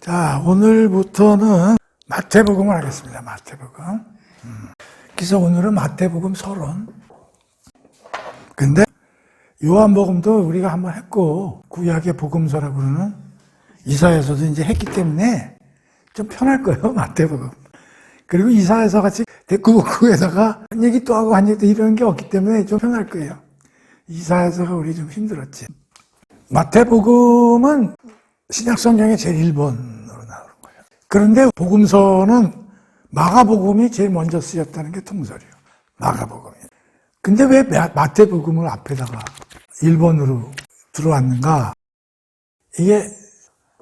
자, 오늘부터는 마태복음을 하겠습니다. 마태복음. 그래서 오늘은 마태복음 서론. 근데 요한복음도 우리가 한번 했고, 구약의 복음서라고 그러는 이사야서도 이제 했기 때문에 좀 편할 거예요, 마태복음. 그리고 이사야서 같이 대꾸복구에다가 한 얘기 또 하고 한 얘기 또 이런 게 없기 때문에 좀 편할 거예요. 이사야서가 우리 좀 힘들었지. 마태복음은 신약성경의 제일 1번으로 나오는 거예요. 그런데 복음서는 마가복음이 제일 먼저 쓰였다는 게 통설이에요. 마가복음이. 근데 왜 마태복음을 앞에다가 1번으로 들어왔는가? 이게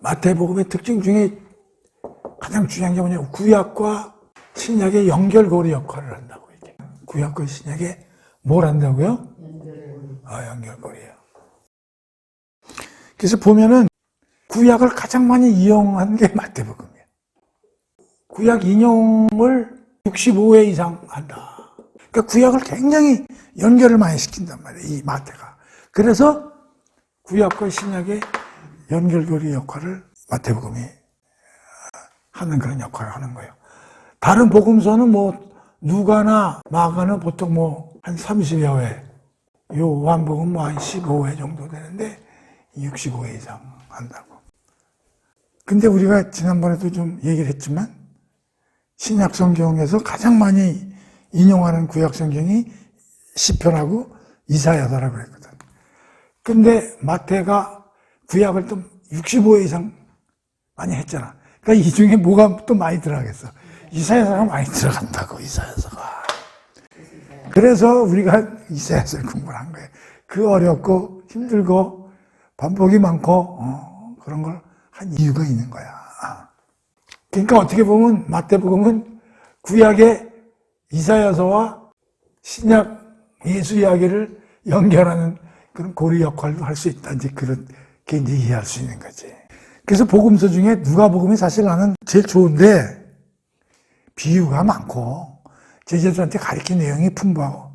마태복음의 특징 중에 가장 중요한 게 뭐냐면 구약과 신약의 연결고리 역할을 한다고. 이게. 구약과 신약에 뭘 한다고요? 연결고리예요. 그래서 보면은 구약을 가장 많이 이용한 게 마태복음이에요. 구약 인용을 65회 이상 한다. 그러니까 구약을 굉장히 연결을 많이 시킨단 말이에요, 이 마태가. 그래서 구약과 신약의 연결고리 역할을 마태복음이 하는 그런 역할을 하는 거예요. 다른 복음서는 누가나 마가는 보통 한 30여 회, 요한복음 한 15회 정도 되는데 65회 이상 한다고. 근데 우리가 지난번에도 좀 얘기를 했지만 신약 성경에서 가장 많이 인용하는 구약 성경이 시편하고 이사야서라고 그랬거든. 근데 마태가 구약을 또 65회 이상 많이 했잖아. 그러니까 이 중에 뭐가 또 많이 들어가겠어. 이사야서가 많이 들어간다고, 이사야서가. 그래서 우리가 이사야서를 공부를 한 거예요. 그 어렵고 힘들고 반복이 많고 그런 걸 한 이유가 있는 거야. 그러니까 어떻게 보면 마태복음은 구약의 이사야서와 신약 예수 이야기를 연결하는 그런 고리 역할도 할 수 있다. 이제 그렇게 이제 이해할 수 있는 거지. 그래서 복음서 중에 누가복음이 사실 나는 제일 좋은데 비유가 많고 제자들한테 가르친 내용이 풍부하고,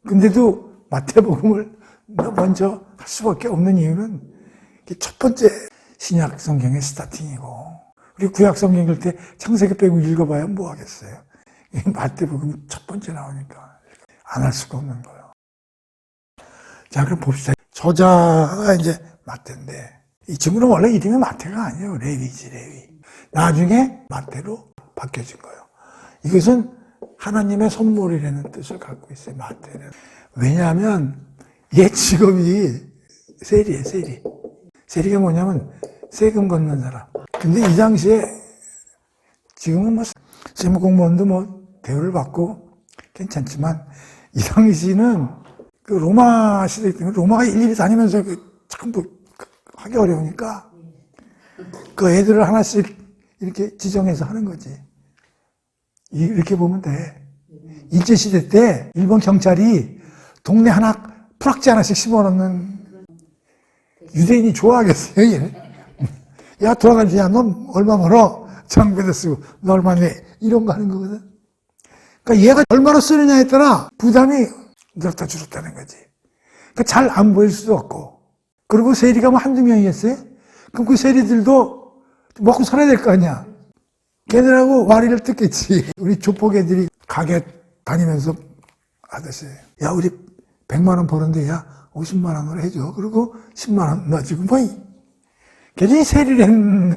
근데도 마태복음을 먼저 할 수밖에 없는 이유는 첫 번째 신약 성경의 스타팅이고, 우리 구약 성경 읽을 때 창세기 빼고 읽어봐야 뭐 하겠어요. 마태복음이 첫 번째 나오니까 안 할 수가 없는 거예요. 자, 그럼 봅시다. 저자가 이제 마태인데, 이 친구는 원래 이름이 마태가 아니에요. 레위지, 레위. 나중에 마태로 바뀌어진 거예요. 이것은 하나님의 선물이라는 뜻을 갖고 있어요, 마태는. 왜냐하면 얘 직업이 세리예요, 세리. 세리가 뭐냐면 세금 걷는 사람. 근데 이 당시에 지금은 세무공무원도 대우를 받고 괜찮지만, 이 당시는 그 로마 시대 때문에 로마가 일일이 다니면서 참 하기 어려우니까 그 애들을 하나씩 이렇게 지정해서 하는 거지. 이렇게 보면 돼. 일제시대 때 일본 경찰이 동네 하나 프락지 하나씩 심어놓는, 유대인이 좋아하겠어요, 얘. 야, 돌아가지. 야, 넌 얼마 벌어? 장비도 쓰고, 너 얼마 내? 이런 거 하는 거거든. 그러니까 얘가 얼마나 쓰느냐에 따라 부담이 늘었다 줄었다는 거지. 그러니까 잘 안 보일 수도 없고. 그리고 세리가 한두 명이겠어요? 그럼 그 세리들도 먹고 살아야 될 거 아니야. 걔들하고 와리를 뜯겠지. 우리 조폭 애들이 가게 다니면서 아저씨, 야, 우리 100만 원 버는데, 야, 50만 원으로 해줘. 그리고 10만 원 놔주고, 걔들이 세리를 했는,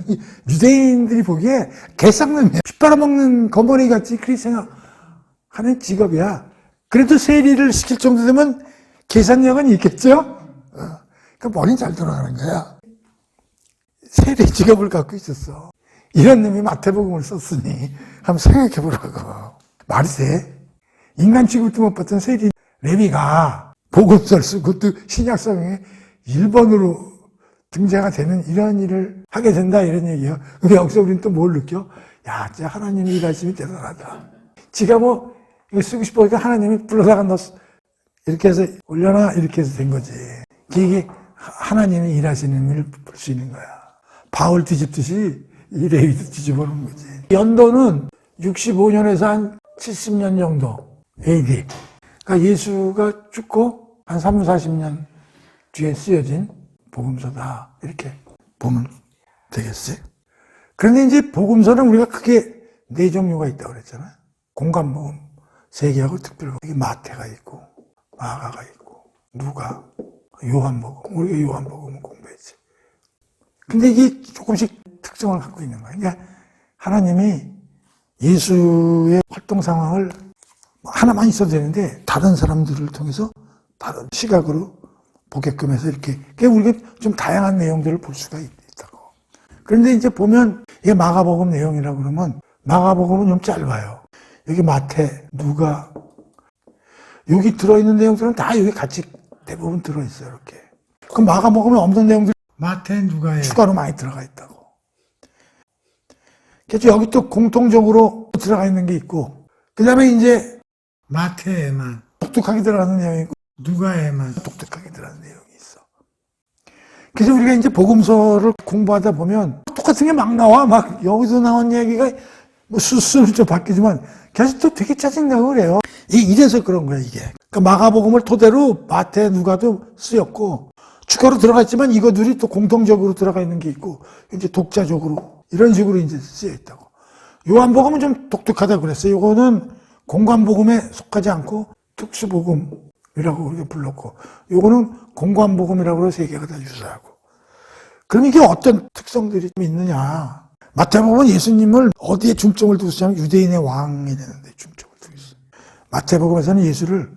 유대인들이 보기에 개쌍놈이야. 피 빨아먹는 거머리 같이 그렇게 생각하는 직업이야. 그래도 세리를 시킬 정도 되면 계산력은 있겠죠? 그러니까 머리는 잘 돌아가는 거야. 세리 직업을 갖고 있었어. 이런 놈이 마태복음을 썼으니 한번 생각해 보라고. 말이 돼? 인간 취급도 못 받던 세리 레위가 복음서를 쓰고 또 신약성에 1번으로 등재가 되는 이런 일을 하게 된다, 이런 얘기예요. 근데 여기서 우리는 또 뭘 느껴? 야, 진짜 하나님의 일하심이 대단하다. 지가 이거 쓰고 싶으니까 하나님이 불러다가 너 이렇게 해서 올려놔, 이렇게 해서 된 거지. 이게 하나님이 일하시는 일을 볼 수 있는 거야. 바울 뒤집듯이 이 레위도 뒤집어 놓은 거지. 연도는 65년에서 한 70년 정도 AD. 그러니까 예수가 죽고 한 30, 40년 뒤에 쓰여진 복음서다, 이렇게 보면 되겠어요. 그런데 이제 복음서는 우리가 크게 네 종류가 있다고 그랬잖아요. 공관복음, 세계하고 특별복음. 여기 마태가 있고, 마가가 있고, 누가, 요한복음. 우리가 요한복음을 공부했지. 근데 이게 조금씩 특성을 갖고 있는 거예요. 그러니까 하나님이 예수의 활동 상황을 하나만 있어도 되는데 다른 사람들을 통해서 다른 시각으로 보게끔 해서 이렇게 우리가 좀 다양한 내용들을 볼 수가 있다고. 그런데 이제 보면 이게 마가복음 내용이라고 그러면 마가복음은 좀 짧아요. 여기 마태, 누가 여기 들어있는 내용들은 다 여기 같이 대부분 들어있어요. 이렇게. 그럼 마가복음에 없는 내용들 마태, 누가에 추가로 많이 들어가 있다고. 그래서 여기 또 공통적으로 들어가 있는 게 있고 그 다음에 이제 마태에만 독특하게 들어가는 내용이 있고 누가에만 독특하게 들어가는 내용이 있어. 그래서 우리가 이제 복음서를 공부하다 보면 똑같은 게 막 나와. 막 여기서 나온 얘기가 뭐 수순은 좀 바뀌지만 계속 또 되게 짜증나고 그래요. 이래서 그런 거야 이게. 그러니까 마가복음을 토대로 마태, 누가도 쓰였고 추가로 들어가 있지만 이거들이 또 공통적으로 들어가 있는 게 있고 이제 독자적으로 이런 식으로 이제 쓰여 있다고. 요한복음은 좀 독특하다고 그랬어요. 요거는 공관복음에 속하지 않고 특수복음이라고 우리가 불렀고 요거는 공관복음이라고 해서 세 개가 다 유사하고. 그럼 이게 어떤 특성들이 좀 있느냐. 마태복음은 예수님을 어디에 중점을 두고 있냐면 유대인의 왕이 되는데 중점을 두고 있어요. 마태복음에서는 예수를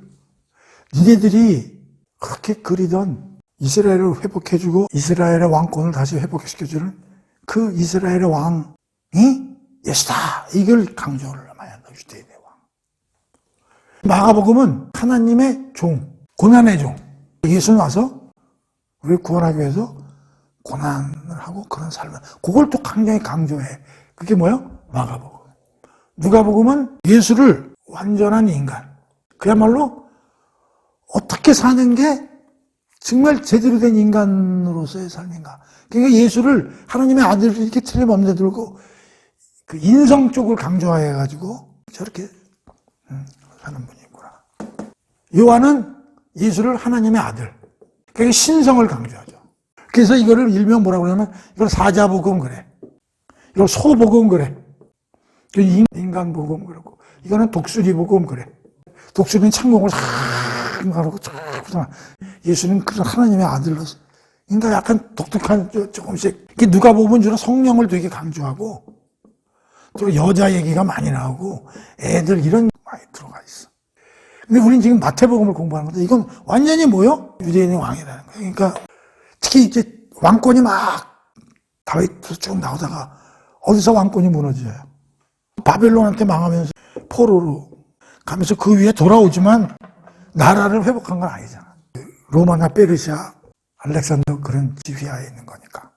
니네들이 그렇게 그리던 이스라엘을 회복해주고 이스라엘의 왕권을 다시 회복시켜주는 그 이스라엘의 왕이 예수다. 이걸 강조를 많이 한다. 유대인의 왕. 마가복음은 하나님의 종, 고난의 종. 예수는 와서 우리를 구원하기 위해서 고난을 하고 그런 삶을. 그걸 또 굉장히 강조해. 그게 뭐야? 마가복음. 누가복음은 예수를 완전한 인간. 그야말로 어떻게 사는 게 정말 제대로 된 인간으로서의 삶인가. 그러니까 예수를 하나님의 아들을 이렇게 틀림없는 데 들고 그 인성 쪽을 강조해가지고 저렇게 사는 분이구나. 요한은 예수를 하나님의 아들. 그러니까 신성을 강조하죠. 그래서 이거를 일명 뭐라고 그러냐면 이걸 사자복음 그래. 이걸 소복음 그래. 인간복음 그러고 이거는 독수리복음 그래. 독수리는 창공을 싹 가르고 쫙 예수는 그런 하나님의 아들로서 그러니까 약간 독특한 조금씩 누가 보면 주로 성령을 되게 강조하고 또 여자 얘기가 많이 나오고 애들 이런 많이 들어가 있어. 근데 우리는 지금 마태복음을 공부하는 건데 이건 완전히 뭐요? 유대인의 왕이라는 거예요. 그러니까 특히 이제 왕권이 막 다윗부터 쭉 나오다가 어디서 왕권이 무너져요? 바벨론한테 망하면서 포로로 가면서 그 위에 돌아오지만 나라를 회복한 건 아니잖아. 로마나 페르시아, 알렉산더 그런 지휘하에 있는 거니까.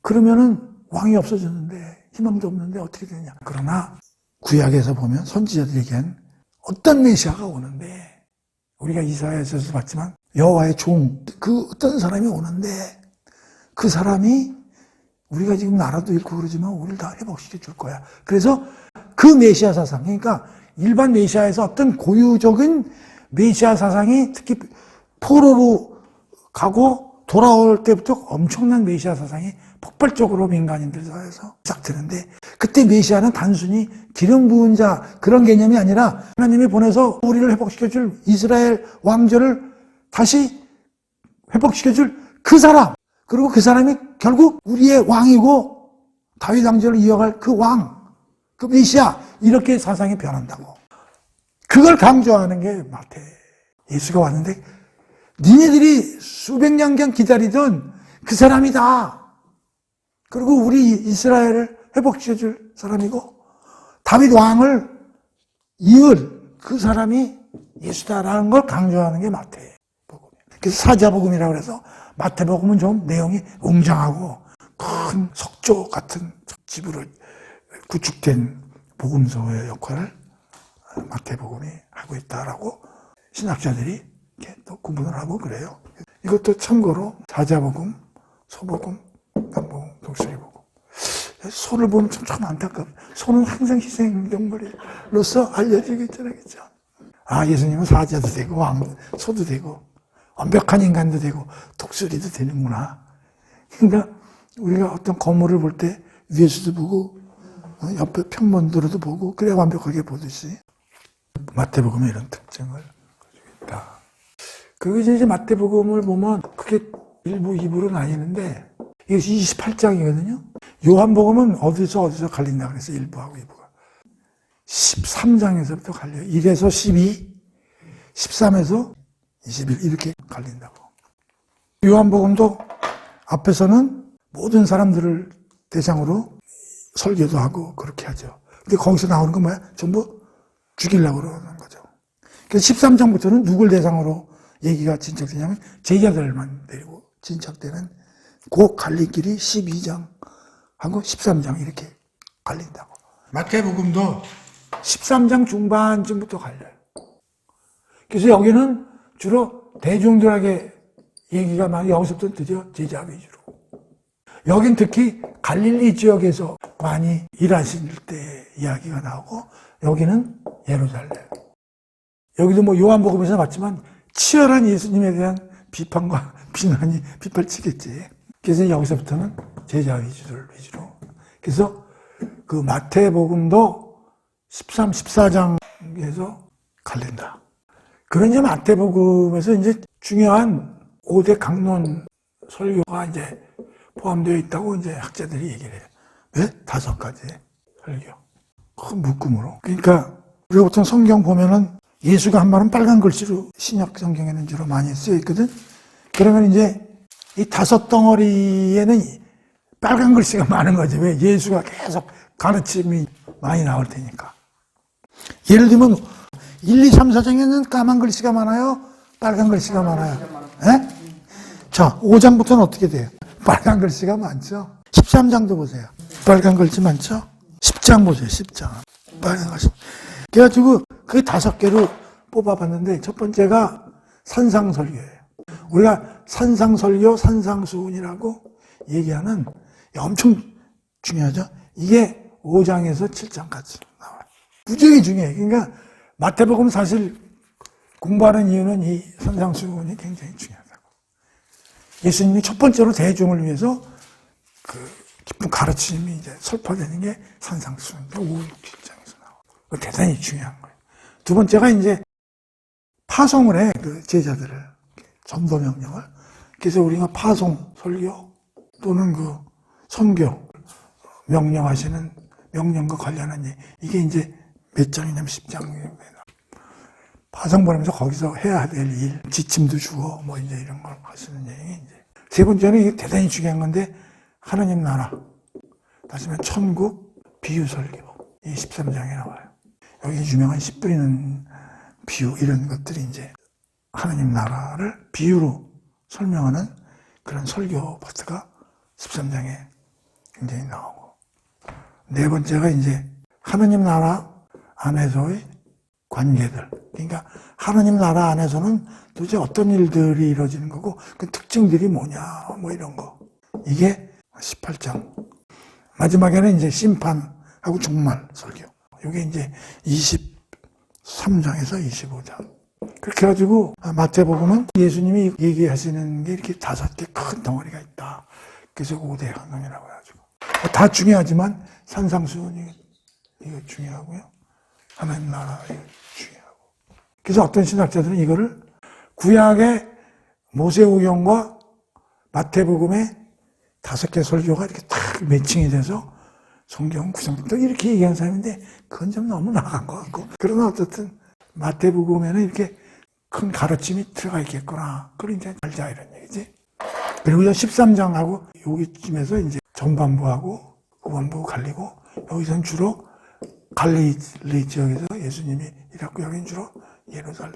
그러면은 왕이 없어졌는데 희망도 없는데 어떻게 되냐. 그러나 구약에서 보면 선지자들이 얘기한 어떤 메시아가 오는데 우리가 이사야에서도 봤지만 여호와의 종, 그 어떤 사람이 오는데 그 사람이 우리가 지금 나라도 잃고 그러지만 우리를 다 회복시켜 줄 거야. 그래서 그 메시아 사상, 그러니까 일반 메시아에서 어떤 고유적인 메시아 사상이 특히 포로로 가고 돌아올 때부터 엄청난 메시아 사상이 폭발적으로 민간인들 사이에서 시작되는데 그때 메시아는 단순히 기름 부은 자 그런 개념이 아니라 하나님이 보내서 우리를 회복시켜줄 이스라엘 왕조를 다시 회복시켜줄 그 사람, 그리고 그 사람이 결국 우리의 왕이고 다윗 왕조를 이어갈 그 왕, 그 메시아, 이렇게 사상이 변한다고. 그걸 강조하는 게 마태. 예수가 왔는데 니네들이 수백 년간 기다리던 그 사람이다. 그리고 우리 이스라엘을 회복시켜줄 사람이고 다윗 왕을 이을 그 사람이 예수다라는 걸 강조하는 게 마태복음이에요. 그래서 사자복음이라고 해서 마태복음은 좀 내용이 웅장하고 큰 석조 같은 집으로 구축된 복음서의 역할을 마태복음이 하고 있다라고 신학자들이 이렇게 또 구분을 하고 그래요. 이것도 참고로 사자복음, 소복음, 남복음, 독수리복음. 소를 보면 참 안타깝고 소는 항상 희생동물로서 알려지고 있잖아요. 그렇죠? 아, 예수님은 사자도 되고 왕, 소도 되고 완벽한 인간도 되고 독수리도 되는구나. 그러니까 우리가 어떤 건물을 볼 때 위에서도 보고 옆에 평면도로도 보고 그래야 완벽하게 보듯이 마태복음에 이런 특징을 가지고 있다. 그리고 이제 마태복음을 보면 그게 1부, 2부로 나뉘는데 이것이 28장이거든요. 요한복음은 어디서 갈린다 그래서 1부하고 2부가. 13장에서부터 갈려요. 1에서 12, 13에서 21 이렇게 갈린다고. 요한복음도 앞에서는 모든 사람들을 대상으로 설교도 하고 그렇게 하죠. 근데 거기서 나오는 건 뭐야? 전부 죽이려고 그러는 거죠. 그래서 13장부터는 누굴 대상으로 얘기가 진척되냐면 제자들만 데리고 진척되는 그 갈림길이 12장하고 13장 이렇게 갈린다고. 마태복음도 13장 중반쯤부터 갈려요. 그래서 여기는 주로 대중들에게 얘기가 많이 여기서부터 드디어 제자 위주로. 여긴 특히 갈릴리 지역에서 많이 일하실 때 이야기가 나오고 여기는 예루살렘. 여기도 뭐 요한복음에서 봤지만 치열한 예수님에 대한 비판과 비난이 빗발치겠지. 그래서 여기서부터는 제자 위주로. 그래서 그 마태복음도 13, 14장에서 갈린다. 그런 이제 마태복음에서 이제 중요한 5대 강론 설교가 이제 포함되어 있다고 이제 학자들이 얘기를 해요. 왜? 5가지 설교. 큰 묶음으로. 그러니까 우리가 보통 성경 보면은 예수가 한 말은 빨간 글씨로 신약 성경에는 주로 많이 쓰여 있거든. 그러면 이제 이 5 덩어리에는 빨간 글씨가 많은 거지. 왜? 예수가 계속 가르침이 많이 나올 테니까. 예를 들면 1, 2, 3, 4장에는 까만 글씨가 많아요? 빨간 글씨가 많아요? 예? 자, 5장부터는 어떻게 돼요? 빨간 글씨가 많죠? 13장도 보세요. 빨간 글씨 많죠? 10장 보세요, 10장. 빨간 글씨. 그래가지고 그게 5개로 뽑아봤는데 첫 번째가 산상설교예요. 우리가 산상설교, 산상수훈이라고 얘기하는 엄청 중요하죠? 이게 5장에서 7장까지 나와요. 무지하게 중요해요. 그러니까 마태복음 사실 공부하는 이유는 이 산상수훈이 굉장히 중요하다고. 예수님이 첫 번째로 대중을 위해서 그 깊은 가르침이 이제 설파되는 게 산상수훈, 5, 6, 7장에서 나와요. 대단히 중요한 거예요. 두 번째가 이제 파송을 해, 그 제자들을. 전도 명령을. 그래서 우리가 파송, 설교 또는 그 선교 명령하시는 명령과 관련한 이게 이제 몇 장이냐면 10장이에요. 파송 보내면서 거기서 해야 될 일, 지침도 주고 뭐 이제 이런 걸 하시는 얘기 이제. 세 번째는 이게 대단히 중요한 건데 하나님 나라, 다시 말해 천국 비유 설교. 이 13장에 나와요. 여기 유명한 씨 뿌리는 비유 이런 것들이 이제 하나님 나라를 비유로 설명하는 그런 설교 파트가 13장에 굉장히 나오고. 네 번째가 이제 하나님 나라 안에서의 관계들. 그러니까 하나님 나라 안에서는 도대체 어떤 일들이 이루어지는 거고 그 특징들이 뭐냐 뭐 이런 거. 이게 18장. 마지막에는 이제 심판하고 종말 설교. 이게 이제 23장에서 25장. 그렇게 해가지고 마태복음은 예수님이 얘기하시는 게 이렇게 5개 큰 덩어리가 있다. 그래서 5대 강론이라고 해가지고. 다 중요하지만 산상수훈이 이거 중요하고요. 하나님 나라 이거 중요하고. 그래서 어떤 신학자들은 이거를 구약의 모세오경과 마태복음의 5개 설교가 이렇게 딱 매칭이 돼서 성경 구성됐다 이렇게 얘기하는 사람인데 그건 좀 너무 나간 것 같고. 그러나 어쨌든 마태복음에는 이렇게 큰 가르침이 들어가 있겠구나. 그걸 이제 알자 이런 얘기지. 그리고 13장하고 여기쯤에서 이제 전반부하고 후반부 갈리고 여기서는 주로 갈릴리 지역에서 예수님이 일했고 여기는 주로 예루살렘.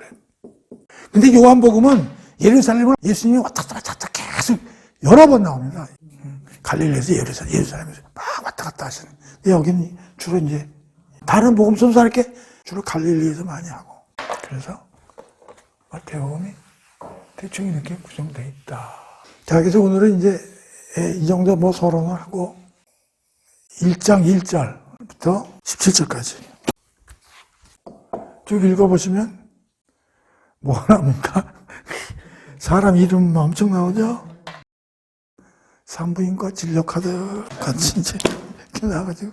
근데 요한복음은 예루살렘을 예수님이 왔다 갔다 계속 여러 번 나옵니다. 갈릴리에서 예루살렘에서 막 왔다 갔다 하시는. 근데 여기는 주로 이제 다른 복음서도 이렇게 주로 갈릴리에서 많이 하고. 그래서 마태복음이 대충 이렇게 구성되어 있다. 자, 그래서 오늘은 이제 이 정도 뭐 서론을 하고 1장 1절부터 17절까지 쭉 읽어보시면 뭐 나옵니까? 사람 이름 엄청 나오죠? 산부인과 진료카드 같이 이제 이렇게 나와가지고,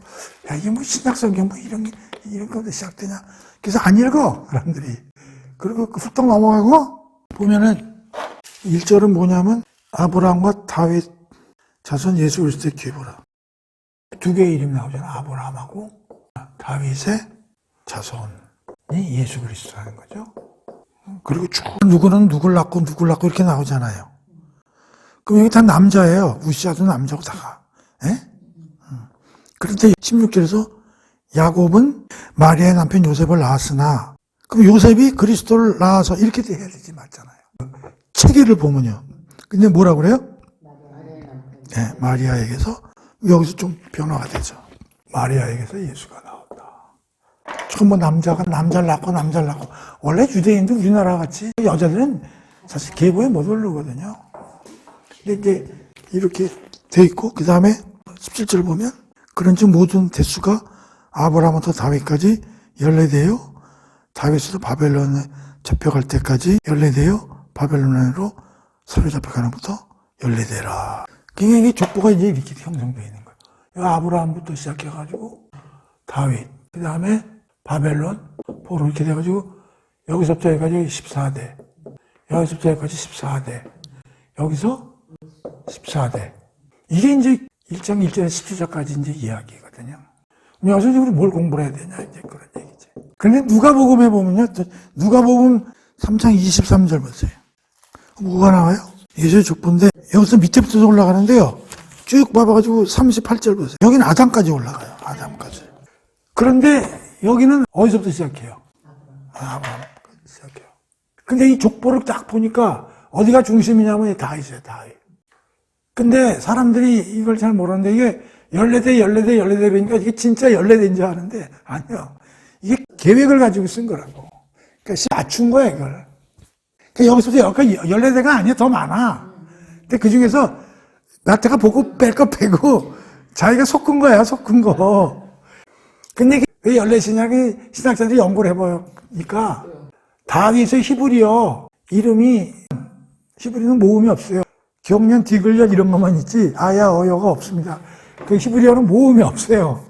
야, 이게 뭐 신약성경 뭐 이런 거부터 시작되냐. 그래서 안 읽어, 사람들이. 그리고 훌떡 넘어가고, 보면은, 1절은 뭐냐면, 아브라함과 다윗 자손 예수 그리스도의 계보라. 두 개의 이름이 나오잖아. 아브라함하고 다윗의 자손이 예수 그리스도라는 거죠. 그리고 쭉 누구는 누굴 낳고 이렇게 나오잖아요. 그럼 여기 다 남자예요. 우시아도 남자고 다가. 예? 그런데 16절에서 야곱은 마리아의 남편 요셉을 낳았으나, 그럼 요셉이 그리스도를 낳아서 이렇게 해야 되지 맞잖아요. 체계를 보면요. 근데 뭐라 그래요? 네, 마리아에게서, 여기서 좀 변화가 되죠. 마리아에게서 예수가 나왔다. 처음 남자가 남자를 낳고. 원래 유대인도 우리나라 같이 여자들은 사실 계보에 못 오르거든요. 근데 이제 이렇게 돼 있고, 그 다음에 17절 보면, 그런즉 모든 대수가 아브라함부터 다윗까지 연례되어 다윗으로 바벨론에 잡혀갈 때까지 연례되어 바벨론으로 사로잡혀가는 것부터 연례되라. 그러니까 이게 족보가 이제 이렇게 형성되어 있는 거예요. 아브라함부터 시작해가지고 다윗, 그 다음에 바벨론, 포로 이렇게 돼가지고 여기서부터 여기까지 14대, 여기서부터 여기까지 14대, 여기서 14대. 이게 이제 1장 1절에 17절까지 이제 이야기거든요. 여기서 우리 뭘 공부를 해야 되냐, 이제 그런 얘기지. 근데 누가복음에 보면요, 누가복음 3장 23절 보세요. 뭐가 나와요? 예수의 족보인데, 여기서 밑에부터 올라가는데요. 쭉 봐봐가지고 38절 보세요. 여기는 아담까지 올라가요. 아담까지. 그런데 여기는 어디서부터 시작해요? 아브라함부터 시작해요. 근데 이 족보를 딱 보니까 어디가 중심이냐면 다윗이에요, 다윗. 근데 사람들이 이걸 잘 모르는데 이게 연례대 그러니까 이게 진짜 연례대인 줄 아는데 아니요. 이게 계획을 가지고 쓴 거라고. 그러니까 맞춘 거야, 이걸. 그러니까 여기서부터 여기까지 연례대가 아니야, 더 많아. 근데 그 중에서 나태가 보고 뺄 거 빼고 자기가 섞은 거야, 섞은 거. 근데 왜 연례신약이 신학자들이 연구를 해보니까 다윗의 히브리어 이름이 히브리어는 모음이 없어요. 경련, 디글련 이런 것만 있지 아야, 어여가 없습니다. 그 히브리어는 모음이 없어요.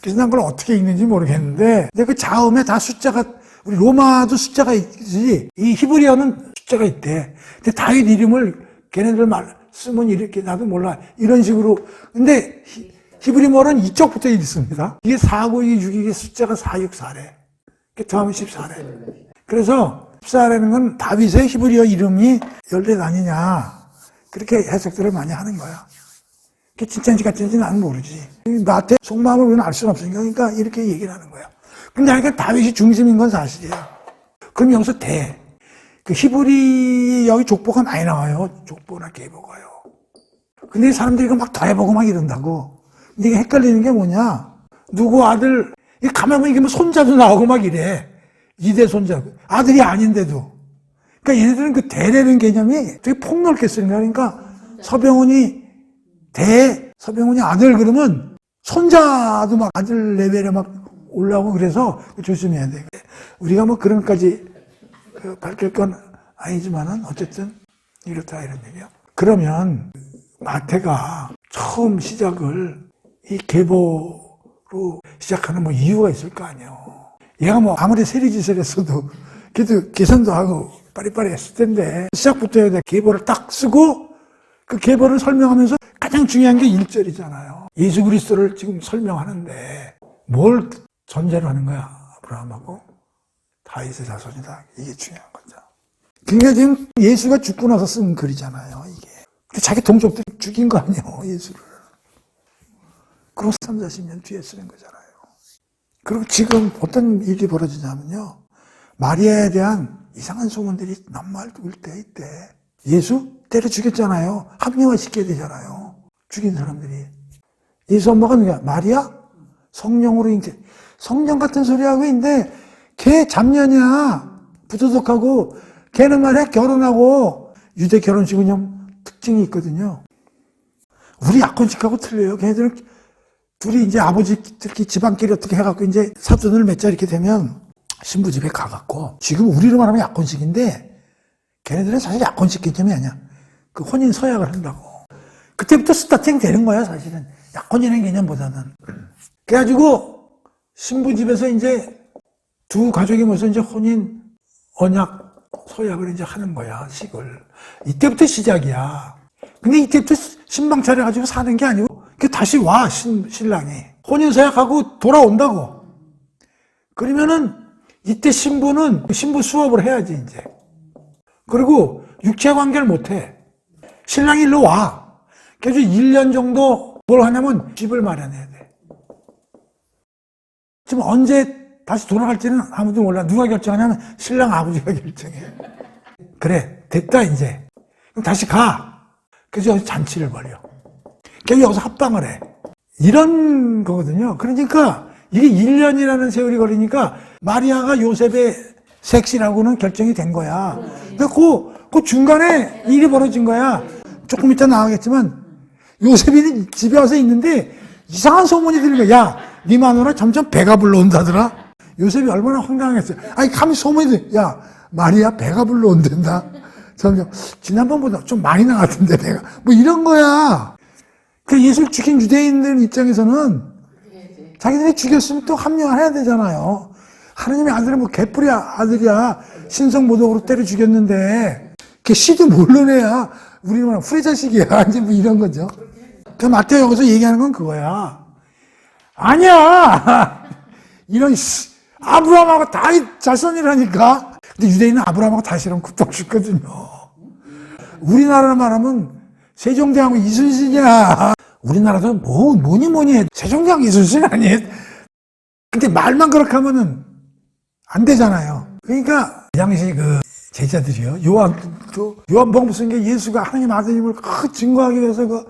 그래서 난 그걸 어떻게 읽는지 모르겠는데, 근데 그 자음에 다 숫자가, 우리 로마도 숫자가 있지, 이 히브리어는 숫자가 있대. 근데 다윗 이름을 걔네들 쓰면 이렇게, 나도 몰라. 이런 식으로. 근데 히브리어는 이쪽부터 있습니다. 이게 4, 9, 2, 6, 이게 숫자가 4, 6, 4래. 그 다음에 14래. 그래서 14라는 건 다윗의 히브리어 이름이 연례 아니냐. 그렇게 해석들을 많이 하는 거야. 그게 진짜인지 가짜인지 나는 모르지. 나한테 속마음을 우리는 알 수는 없으니까, 그러니까 이렇게 얘기를 하는 거야. 근데 그러니까 다윗이 중심인 건 사실이야. 그럼 여기서 그 히브리 여기 족보가 많이 나와요. 족보나 계보가요. 근데 사람들이 이거 막 더해보고 막 이런다고. 근데 이게 헷갈리는 게 뭐냐? 누구 아들, 가만 보면 이게 뭐 손자도 나오고 막 이래. 2대 손자. 아들이 아닌데도. 그러니까 얘네들은 그 대라는 개념이 되게 폭넓게 쓰는 거야. 그러니까 서병훈이 아들 그러면 손자도 막 아들 레벨에 막 올라오고 그래서 조심해야 돼. 우리가 뭐 그런 것까지 밝힐 건 아니지만은 어쨌든 이렇다 이런 얘기야. 그러면 마태가 처음 시작을 이 계보로 시작하는 뭐 이유가 있을 거 아니에요. 얘가 뭐 아무리 세리짓을 했어도 그래도 계산도 하고 빠리빠리 했을 텐데 시작부터 해야 돼. 계보를 딱 쓰고 그 계보를 설명하면서 가장 중요한 게 1절이잖아요. 예수 그리스도를 지금 설명하는데 뭘 전제로 하는 거야? 아브라함하고 다윗의 자손이다. 이게 중요한 거죠. 그러니까 지금 예수가 죽고 나서 쓴 글이잖아요, 이게. 근데 자기 동족들 죽인 거 아니에요, 예수를. 그리고 3, 40년 뒤에 쓰는 거잖아요. 그리고 지금 어떤 일이 벌어지냐면요. 마리아에 대한 이상한 소문들이 남말도 일대 이때. 예수 때려 죽였잖아요. 합리화시켜야 되잖아요. 죽인 사람들이. 예수 엄마가 누구야? 마리아? 성령으로 잉태. 성령 같은 소리 하고 있는데 걔 잡년이야. 부도덕하고 걔는 말이야 결혼하고 유대 결혼식은 좀 특징이 있거든요. 우리 약혼식하고 틀려요. 걔네들은 둘이 이제 아버지들끼리 집안끼리 어떻게 해갖고 이제 사돈을 맺자 이렇게 되면 신부 집에 가갖고 지금 우리로 말하면 약혼식인데 걔네들은 사실 약혼식 개념이 아니야. 그 혼인 서약을 한다고. 그때부터 스타팅 되는 거야 사실은. 약혼이라는 개념보다는. 그래가지고 신부 집에서 이제 두 가족이 모여서 이제 혼인 언약 서약을 이제 하는 거야, 식을. 이때부터 시작이야. 근데 이때부터 신방 차려가지고 사는 게 아니고 다시 와, 신랑이. 혼인 서약하고 돌아온다고. 그러면은 이때 신부는 신부 수업을 해야지 이제. 그리고 육체 관계를 못 해. 신랑이 일로 와. 그래서 1년 정도 뭘 하냐면 집을 마련해야 돼. 지금 언제 다시 돌아갈지는 아무도 몰라. 누가 결정하냐면 신랑 아버지가 결정해. 그래, 됐다 이제. 그럼 다시 가. 그래서 여기서 잔치를 벌여. 그래서 여기서 합방을 해. 이런 거거든요. 그러니까 이게 1년이라는 세월이 걸리니까 마리아가 요셉의 섹시라고는 결정이 된 거야. 근데 그 중간에 일이 벌어진 거야. 조금 이따 나가겠지만 요셉이 집에 와서 있는데 이상한 소문이 들린 거야. 야, 네 마누라 점점 배가 불러온다더라. 요셉이 얼마나 황당했어요. 아니, 감히 소문이 들려. 야, 마리아 배가 불러온댄다. 점점 지난번보다 좀 많이 나갔던데 배가. 뭐 이런 거야. 그 예수를 죽인 유대인들 입장에서는 자기들이 죽였으면 또 합류해야 되잖아요. 하나님의 아들은 뭐 개뿔이 아들이야. 신성모독으로 때려 죽였는데 걔 씨도 모르는 애야. 우리는 뭐 후레자식이야. 이제 뭐 이런 거죠. 그 마태가 여기서 얘기하는 건 그거야. 아니야. 이런 아브라함하고 다윗 자손이라니까. 근데 유대인은 아브라함하고 다윗이랑 굽떡 죽거든요. 우리나라로 말하면 세종대왕 이순신이야. 우리나라도 뭐니 해도 세종대왕 이순신 아니에요? 근데 말만 그렇게 하면은 안 되잖아요. 그러니까 그 당시 그 제자들이요. 요한복음 쓴 게 예수가 하나님 아들님을 증거하기 위해서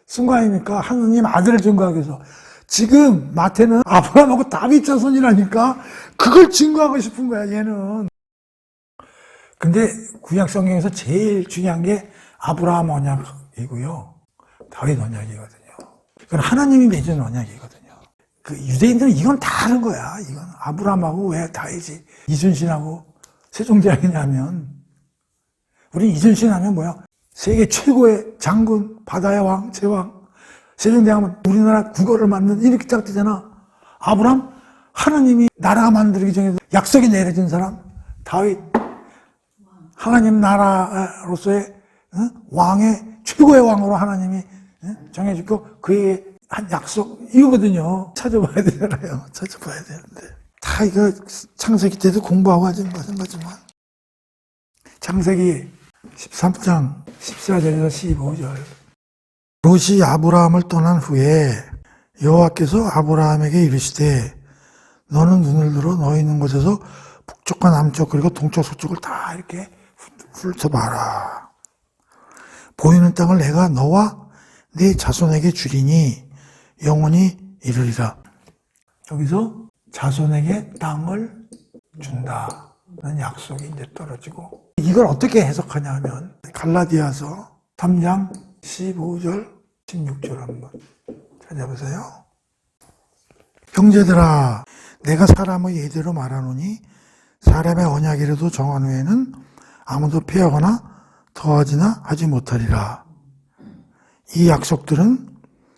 쓴 거 아닙니까? 하나님 아들을 증거하기 위해서. 지금 마태는 아브라함하고 다윗 자손이라니까 그걸 증거하고 싶은 거야, 얘는. 근데 구약 성경에서 제일 중요한 게 아브라함 언약이고요. 다윗 언약이거든요. 그건 하나님이 맺은 언약이거든요. 그 유대인들은 이건 다 아는 거야. 이건 아브라함하고 왜 다윗이 이순신하고 세종대왕이냐면, 우리 이순신 하면 뭐야? 세계 최고의 장군, 바다의 왕, 제왕. 세종대왕은 우리나라 국어를 만든 이렇게 딱 되잖아. 아브라함, 하나님이 나라가 만들기 전에 약속이 내려진 사람. 다윗, 하나님 나라로서의 왕의 최고의 왕으로 하나님이 정해주고 그의 한 약속 이거거든요. 찾아봐야 되잖아요. 찾아봐야 되는데 다 이거 창세기 때도 공부하고 하는 거지만 창세기 13장 14절에서 15절 롯이 아브라함을 떠난 후에 여호와께서 아브라함에게 이르시되 너는 눈을 들어 너 있는 곳에서 북쪽과 남쪽 그리고 동쪽 서쪽을 다 이렇게 훑어봐라. 보이는 땅을 내가 너와 네 자손에게 주리니 영원히 이르리라. 여기서 자손에게 땅을 준다는 약속이 이제 떨어지고 이걸 어떻게 해석하냐 하면 갈라디아서 3장 15절 16절 한번 찾아보세요. 형제들아 내가 사람의 예대로 말하노니 사람의 언약이라도 정한 후에는 아무도 피하거나 더하지나 하지 못하리라. 이 약속들은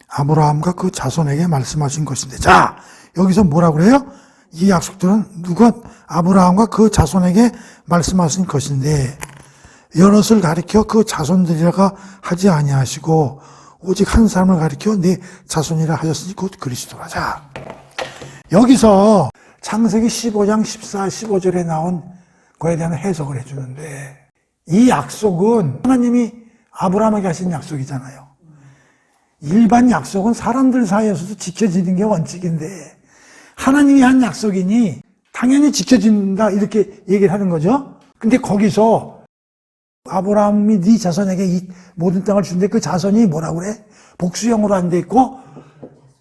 아브라함과 그 자손에게 말씀하신 것인데 자 여기서 뭐라고 그래요? 이 약속들은 누가 아브라함과 그 자손에게 말씀하신 것인데 여럿을 가리켜 그 자손들이라가 하지 아니하시고 오직 한 사람을 가리켜 네 자손이라 하셨으니 곧 그리스도라. 자 여기서 창세기 15장 14, 15절에 나온 거에 대한 해석을 해주는데 이 약속은 하나님이 아브라함에게 하신 약속이잖아요. 일반 약속은 사람들 사이에서도 지켜지는 게 원칙인데 하나님이 한 약속이니 당연히 지켜진다 이렇게 얘기를 하는 거죠. 근데 거기서 아브라함이 네 자손에게 이 모든 땅을 준대 그 자손이 뭐라고 그래? 복수형으로 안 돼 있고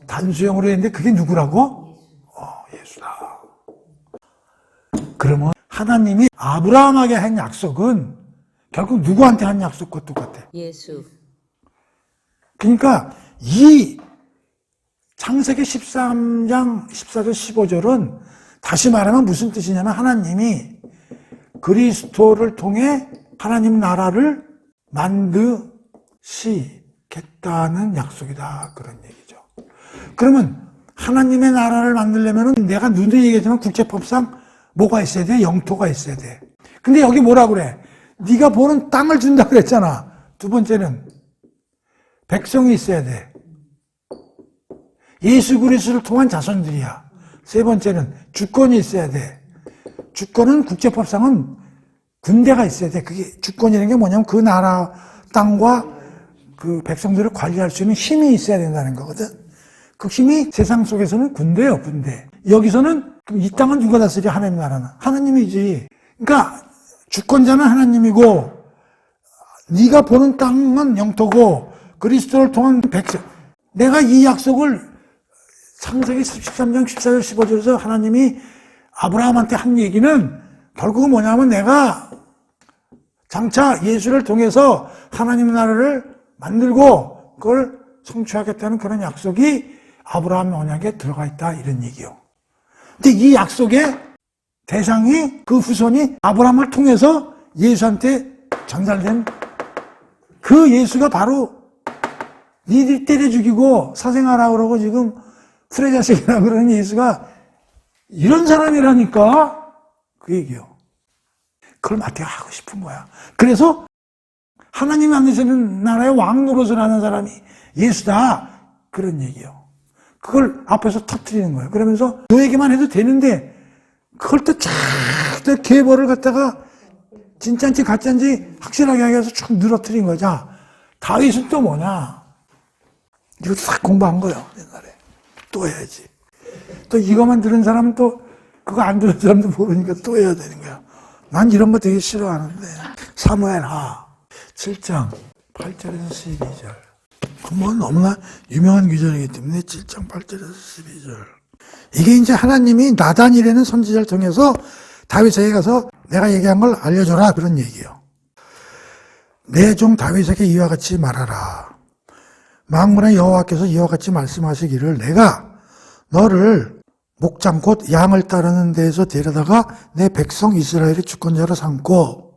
단수형으로 했는데 그게 누구라고? 예수다. 그러면 하나님이 아브라함에게 한 약속은 결국 누구한테 한 약속과 똑같아? 예수. 그러니까 이 창세기 13장 14절 15절은 다시 말하면 무슨 뜻이냐면 하나님이 그리스도를 통해 하나님 나라를 만드시겠다는 약속이다 그런 얘기죠. 그러면 하나님의 나라를 만들려면 내가 눈으로 얘기하지만 국제법상 뭐가 있어야 돼? 영토가 있어야 돼. 근데 여기 뭐라 그래? 네가 보는 땅을 준다 그랬잖아. 두 번째는 백성이 있어야 돼. 예수 그리스도를 통한 자손들이야. 세 번째는 주권이 있어야 돼. 주권은 국제법상은 군대가 있어야 돼. 그게 주권이라는 게 뭐냐면 그 나라 땅과 그 백성들을 관리할 수 있는 힘이 있어야 된다는 거거든. 그 힘이 세상 속에서는 군대예요, 군대. 여기서는 이 땅은 누가 다스려? 하나님 나라는. 하나님이지. 그러니까 주권자는 하나님이고 네가 보는 땅은 영토고 그리스도를 통한 백성. 내가 이 약속을 창세기 13장 14절 15절에서 하나님이 아브라함한테 한 얘기는 결국은 뭐냐면 내가 장차 예수를 통해서 하나님 나라를 만들고 그걸 성취하겠다는 그런 약속이 아브라함 언약에 들어가 있다 이런 얘기요. 근데 이 약속의 대상이 그 후손이 아브라함을 통해서 예수한테 전달된 그 예수가 바로 니들 때려 죽이고 사생하라 그러고 지금 후레자식이라 그러는 예수가 이런 사람이라니까 그 얘기요. 그걸 마태가 하고 싶은 거야. 그래서 하나님 만드시는 나라의 왕 노릇을 하는 사람이 예수다 그런 얘기요. 그걸 앞에서 터뜨리는 거예요. 그러면서 너에게만 해도 되는데 그걸 또 쫙 계보를 갖다가 진짜인지 가짜인지 확실하게 하기 위해서 쭉 늘어뜨린 거죠. 다윗은 또 뭐냐? 이거 싹 공부한 거예요. 옛날에. 또 해야지. 또 이거만 들은 사람은 또 그거 안 들은 사람도 모르니까 또 해야 되는 거야. 난 이런 거 되게 싫어하는데. 사무엘하 7장 8절에서 12절. 뭐 너무나 유명한 구절이기 때문에 7장 8절에서 12절. 이게 이제 하나님이 나단이라는 선지자를 통해서 다윗에게 가서 내가 얘기한 걸 알려줘라 그런 얘기예요. 내 종 다윗에게 이와 같이 말하라. 만군의 여호와께서 이와 같이 말씀하시기를 내가 너를 목장 곧 양을 따르는 데에서 데려다가 내 백성 이스라엘의 주권자로 삼고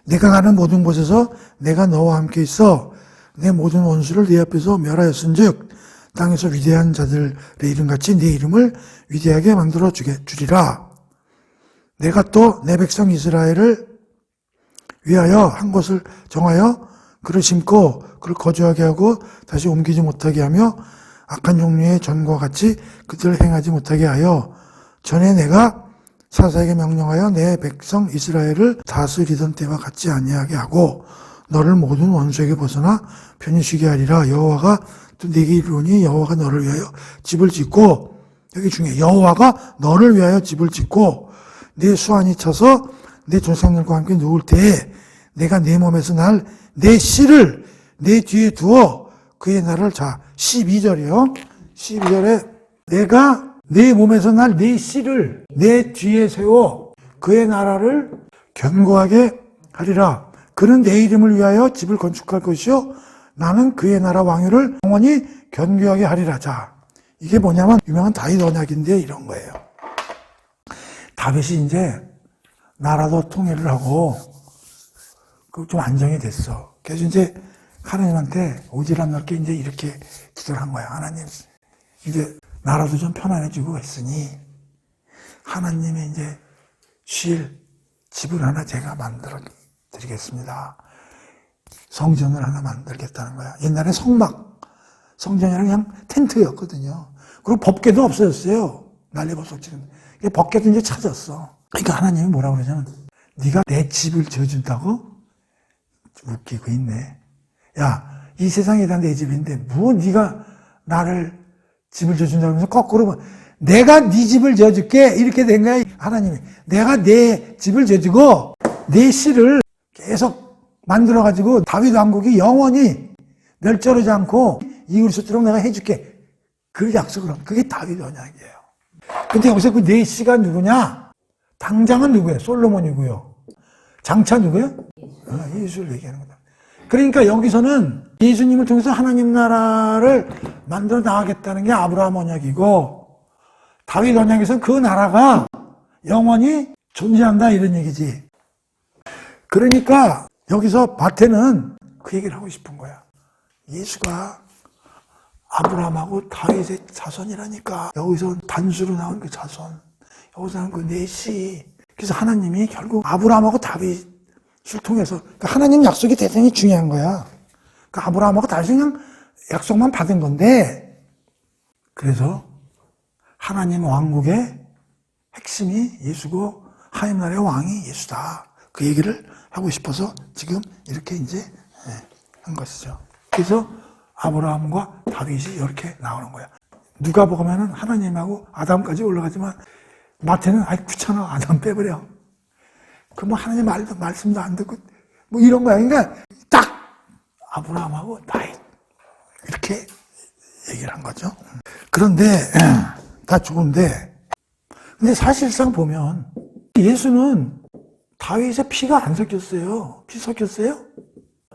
내가 가는 모든 곳에서 내가 너와 함께 있어 내 모든 원수를 네 앞에서 멸하였은즉 땅에서 위대한 자들의 이름같이 네 이름을 위대하게 만들어 주리라. 내가 또 내 백성 이스라엘을 위하여 한 곳을 정하여 그를 심고 그를 거주하게 하고 다시 옮기지 못하게 하며 악한 종류의 전과 같이 그들을 행하지 못하게 하여 전에 내가 사사에게 명령하여 내 백성 이스라엘을 다스리던 때와 같지 아니하게 하고 너를 모든 원수에게 벗어나 편히 쉬게 하리라. 여호와가 또 네게 이르노니 여호와가 너를 위하여 집을 짓고 여기 중요해. 여호와가 너를 위하여 집을 짓고 네 수완이 차서 내 조상들과 함께 누울 때에 내가 네 몸에서 날 내 씨를 내 뒤에 두어 그의 나라를 12절이요. 12절에 내가 내 몸에서 날 내 씨를 내 뒤에 세워 그의 나라를 견고하게 하리라. 그는 내 이름을 위하여 집을 건축할 것이요 나는 그의 나라 왕위를 영원히 견고하게 하리라. 자, 이게 뭐냐면 유명한 다윗 언약인데 이런 거예요. 다윗이 이제 나라도 통일을 하고 좀 안정이 됐어. 그래서 이제 하나님한테 오지랖 넓게 이제 이렇게 기도를 한 거야. 하나님, 이제 나라도 좀 편안해지고 했으니 하나님이 이제 쉴 집을 하나 제가 만들어 드리겠습니다. 성전을 하나 만들겠다는 거야. 옛날에 성전이랑 그냥 텐트였거든요. 그리고 법궤도 없어졌어요. 난리법석지는. 법궤도 이제 찾았어. 그러니까 하나님이 뭐라고 그러냐면 네가 내 집을 지어준다고? 웃기고 있네. 야, 이 세상이 다 내 집인데 뭐 네가 나를 집을 지어준다고 하면서 거꾸로 내가 네 집을 지어줄게 이렇게 된 거야. 하나님이 내가 내 집을 지어주고 내 씨를 계속 만들어가지고 다윗 왕국이 영원히 멸절하지 않고 이을 수 있도록 내가 해줄게. 그 약속을 한 그게 다윗 언약이에요. 근데 여기서 그 내 씨가 누구냐? 당장은 누구예요? 솔로몬이고요. 장차 누구예요? 예수를 얘기하는 거다. 그러니까 여기서는 예수님을 통해서 하나님 나라를 만들어 나가겠다는 게 아브라함 언약이고 다윗 언약에서는 그 나라가 영원히 존재한다 이런 얘기지. 그러니까 여기서 밭에는 그 얘기를 하고 싶은 거야. 예수가 아브라함하고 다윗의 자손이라니까. 여기서 단수로 나온 그 자손, 여기서 나온 그 넷이. 그래서 하나님이 결국 아브라함하고 다윗을 통해서, 그러니까 하나님 약속이 대단히 중요한 거야. 그러니까 아브라함하고 다윗은 그냥 약속만 받은 건데, 그래서 하나님 왕국의 핵심이 예수고 하나님 나라의 왕이 예수다. 그 얘기를 하고 싶어서 지금 이렇게 이제 한 것이죠. 그래서 아브라함과 다윗이 이렇게 나오는 거야. 누가복음에는 하나님하고 아담까지 올라가지만 마태는 아이 귀찮아, 아담 빼버려. 그 뭐 하나님 말씀도 안 듣고 뭐 이런 거야. 그러니까 딱 아브라함하고 다윗 이렇게 얘기를 한 거죠. 그런데 다 좋은데, 근데 사실상 보면 예수는 다윗의 피가 안 섞였어요. 피 섞였어요?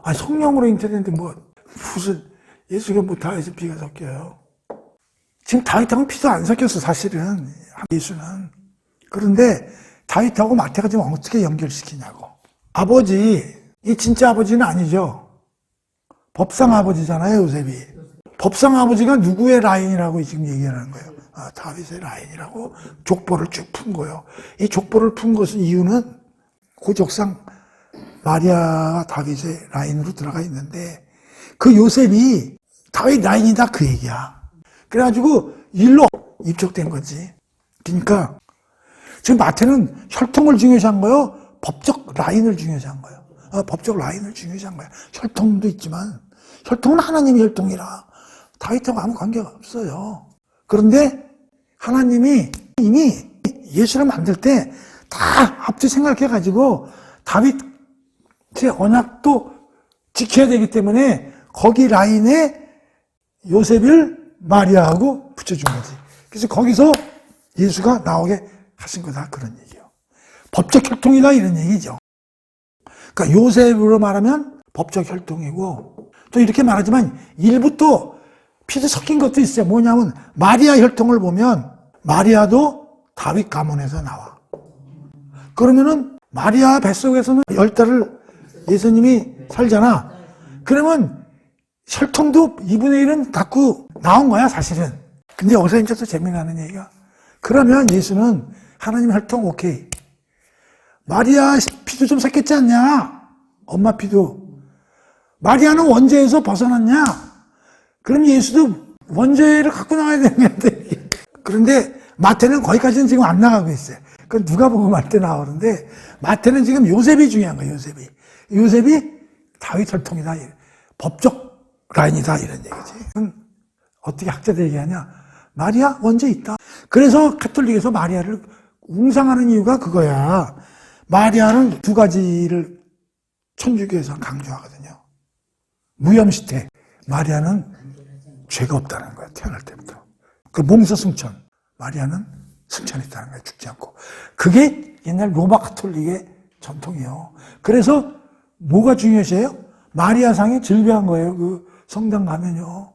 아니, 성령으로 잉태됐는데 뭐 무슨 예수가 뭐 다윗의 피가 섞여요? 지금 다윗하고 피도 안 섞였어, 사실은 예수는. 그런데 다윗하고 마태가 지금 어떻게 연결시키냐고. 아버지, 이 진짜 아버지는 아니죠. 법상 아버지잖아요, 요셉이. 법상 아버지가 누구의 라인이라고 지금 얘기하는 거예요? 다윗의 라인이라고 족보를 쭉 푼 거예요. 이 족보를 푼 것은 이유는 고적상 마리아와 다윗의 라인으로 들어가 있는데, 그 요셉이 다윗 라인이다, 그 얘기야. 그래가지고 일로 입적된 거지. 그러니까 지금 마태는 혈통을 중요시한 거예요? 법적 라인을 중요시한 거예요? 법적 라인을 중요시한 거야. 혈통도 있지만 혈통은 하나님의 혈통이라 다윗하고 아무 관계가 없어요. 그런데 하나님이 이미 예수를 만들 때 다 앞뒤 생각해가지고 다윗의 언약도 지켜야 되기 때문에 거기 라인에 요셉을 마리아하고 붙여준 거지. 그래서 거기서 예수가 나오게 하신 거다, 그런 얘기예요. 법적 혈통이다, 이런 얘기죠. 그러니까 요셉으로 말하면 법적 혈통이고, 또 이렇게 말하지만 일부 또 피도 섞인 것도 있어요. 뭐냐면 마리아 혈통을 보면 마리아도 다윗 가문에서 나와. 그러면은 마리아 뱃속에서는 10달을 예수님이 살잖아. 그러면 혈통도 2분의 1은 갖고 나온 거야, 사실은. 근데 여기서 이제 또 재미나는 얘기가, 그러면 예수는 하나님 혈통 오케이. 마리아 피도 좀 섞였지 않냐? 엄마 피도. 마리아는 원죄에서 벗어났냐? 그럼 예수도 원죄를 갖고 나와야 되는 건데. 그런데 마태는 거기까지는 지금 안 나가고 있어요. 그건 누가복음 할 때 나오는데, 마태는 지금 요셉이 중요한 거예요, 요셉이. 요셉이 다윗 혈통이다. 법적 라인이다, 이런 얘기지. 어떻게 학자들 얘기하냐? 마리아 원죄 있다. 그래서 가톨릭에서 마리아를 웅상하는 이유가 그거야. 마리아는 두 가지를 천주교에서 강조하거든요. 무염시태. 마리아는 죄가 없다는 거야, 태어날 때부터. 그 몽서 승천. 마리아는 승천했다는 거야, 죽지 않고. 그게 옛날 로마 가톨릭의 전통이에요. 그래서 뭐가 중요시해요? 마리아상에 질비한 거예요, 그 성당 가면요.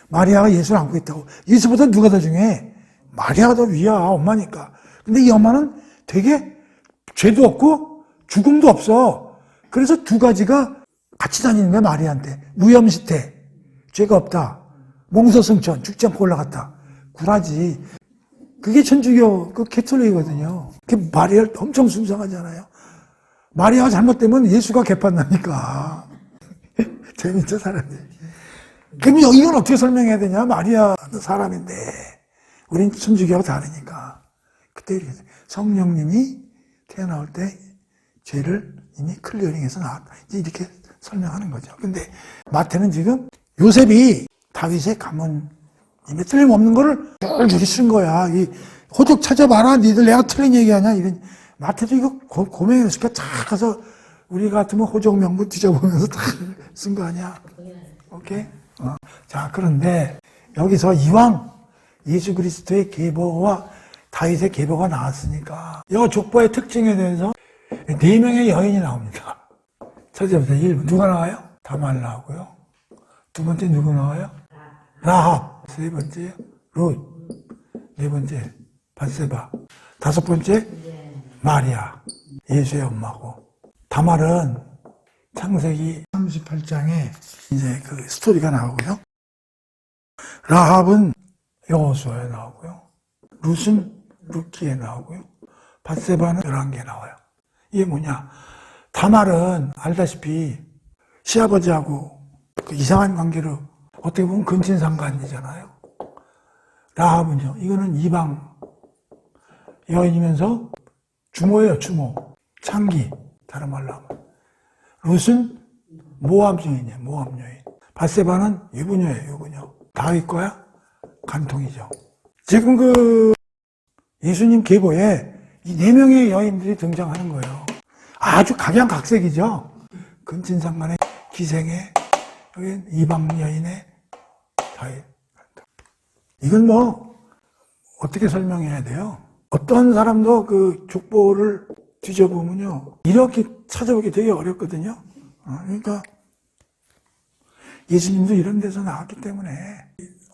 마리아가 예수를 안고 있다고. 예수보다 누가 더 중요해? 마리아가 더 위야, 엄마니까. 근데 이 엄마는 되게 죄도 없고 죽음도 없어. 그래서 두 가지가 같이 다니는 거야, 마리아한테. 무염시태, 죄가 없다. 몽서승천, 죽지 않고 올라갔다. 굴하지. 그게 천주교, 그 캐톨릭이거든요. 그 마리아를 엄청 숭상하잖아요. 마리아가 잘못되면 예수가 개판나니까. 재밌죠, 사람들이. 그럼 이건 어떻게 설명해야 되냐? 마리아는 사람인데, 우린 천주교하고 다르니까. 그때 성령님이 태어나올 때 죄를 이미 클리어링해서 나왔다. 이제 이렇게 설명하는 거죠. 근데 마태는 지금 요셉이 다윗의 가문임에 틀림없는 거를 줄줄이 쓴 거야. 이 호적 찾아봐라. 니들 내가 틀린 얘기하냐? 이런. 마태도 이거 고명했으니까 쫙 가서 우리 같으면 호적 명부 뒤져보면서 다 쓴 거 아니야? 오케이? 자, 그런데 여기서 이왕 예수 그리스도의 계보와 다윗의 계보가 나왔으니까 이 족보의 특징에 대해서 4명의 여인이 나옵니다. 첫째부터 1번. 누가 나와요? 다말 나오고요. 두 번째 누구 나와요? 라합. 세 번째 룻. 네 번째 바세바. 다섯 번째 마리아. 예수의 엄마고. 다말은 창세기 38장에 이제 그 스토리가 나오고요. 라합은 여호수아에 나오고요. 룻은 룻기에 나오고요. 밧세바는 11개에 나와요. 이게 뭐냐? 다말은 알다시피 시아버지하고 그 이상한 관계로 어떻게 보면 근친상간이잖아요. 라합은요, 이거는 이방 여인이면서 주모예요, 주모. 창기, 다른 말로 하면. 룻은 모압 여인이에요, 모압 여인. 밧세바는 유부녀예요, 유부녀. 다윗 거야? 간통이죠. 지금 그 예수님 계보에 이 4명의 여인들이 등장하는 거예요. 아주 각양각색이죠. 근친상간의 기생의, 여기 이방 여인의 다윗. 이건 뭐 어떻게 설명해야 돼요? 어떤 사람도 그 족보를 뒤져보면요, 이렇게 찾아오기 되게 어렵거든요. 그러니까 예수님도 이런 데서 나왔기 때문에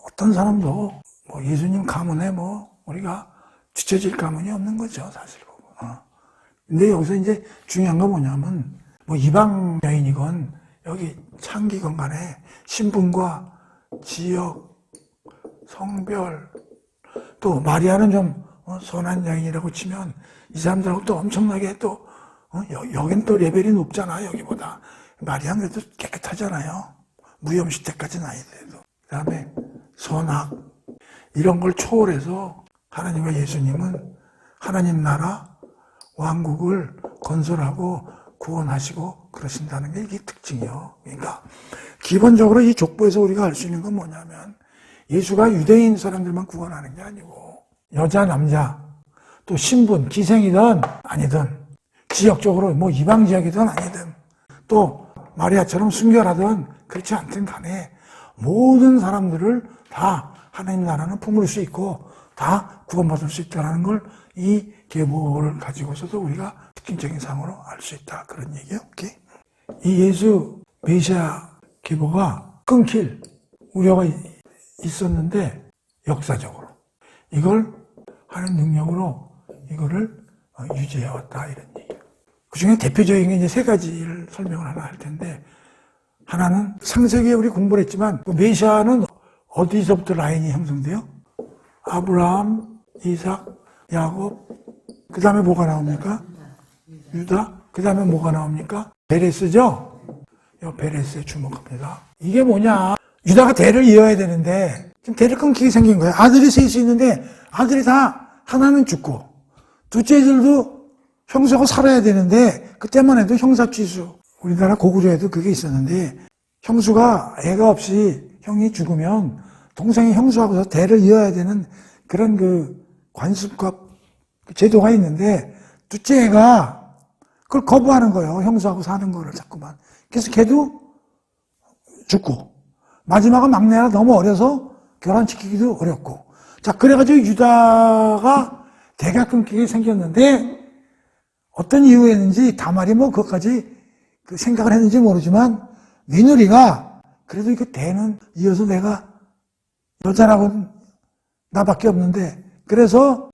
어떤 사람도 뭐 예수님 가문에 뭐 우리가 뒤처질 가문이 없는 거죠, 사실 보면. 근데 여기서 이제 중요한 건 뭐냐면 뭐 이방 여인이건 여기 창기건 간에 신분과 지역, 성별, 또 마리아는 좀 선한 여인이라고 치면 이 사람들하고 또 엄청나게 또 여긴 또 레벨이 높잖아, 여기보다. 마리아는 그래도 깨끗하잖아요. 무염시대까지는 아니더라도. 그 다음에 선악, 이런 걸 초월해서 하나님과 예수님은 하나님 나라, 왕국을 건설하고 구원하시고 그러신다는 게 이게 특징이요. 그러니까 기본적으로 이 족보에서 우리가 알 수 있는 건 뭐냐면 예수가 유대인 사람들만 구원하는 게 아니고 여자, 남자, 또 신분, 기생이든 아니든 지역적으로 뭐 이방 지역이든 아니든 또 마리아처럼 순결하든 그렇지 않든 간에 모든 사람들을 다 하나님 나라는 품을 수 있고 다 구원받을 수 있다는 걸 이 계보를 가지고서도 우리가 특징적인 상으로 알 수 있다. 그런 얘기예요. 오케이? 이 예수 메시아 계보가 끊길 우려가 있었는데 역사적으로 이걸 하는 능력으로 이거를 유지해왔다, 이런 얘기예요. 그 중에 대표적인 게 이제 3가지를 설명을 하나 할 텐데, 하나는 창세기에 우리 공부를 했지만 그 메시아는 어디서부터 라인이 형성돼요? 아브라함, 이삭, 야곱, 그 다음에 뭐가 나옵니까? 유다, 그 다음에 뭐가 나옵니까? 베레스죠? 이 베레스에 주목합니다. 이게 뭐냐? 유다가 대를 이어야 되는데 지금 대를 끊기게 생긴 거예요. 아들이 셋이 있는데 아들이 다 하나는 죽고 둘째들도 형수하고 살아야 되는데 그때만 해도 형사 취수, 우리나라 고구려에도 그게 있었는데 형수가 애가 없이 형이 죽으면 동생이 형수하고서 대를 이어야 되는 그런 그 관습과 제도가 있는데 둘째 애가 그걸 거부하는 거예요. 형수하고 사는 거를 자꾸만. 그래서 걔도 죽고 마지막은 막내가 너무 어려서 결혼시키기도 어렵고. 자, 그래가지고 유다가 대가 끊기게 생겼는데 어떤 이유였는지 다말이 뭐 그것까지 그 생각을 했는지 모르지만 며느리가 그래도 이거 대는 이어서 내가 여자라고는 나밖에 없는데 그래서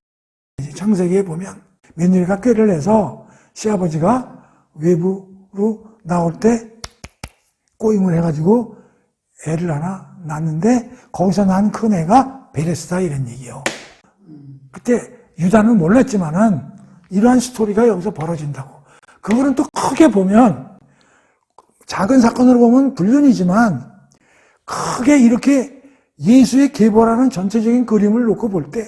창세기에 보면 며느리가 꾀를 내서 시아버지가 외부로 나올 때 꼬임을 해가지고 애를 하나 낳는데 거기서 난 큰 애가 베레스다, 이런 얘기예요. 그때 유다는 몰랐지만은 이러한 스토리가 여기서 벌어진다고. 그거는 또 크게 보면 작은 사건으로 보면 불륜이지만 크게 이렇게 예수의 계보라는 전체적인 그림을 놓고 볼 때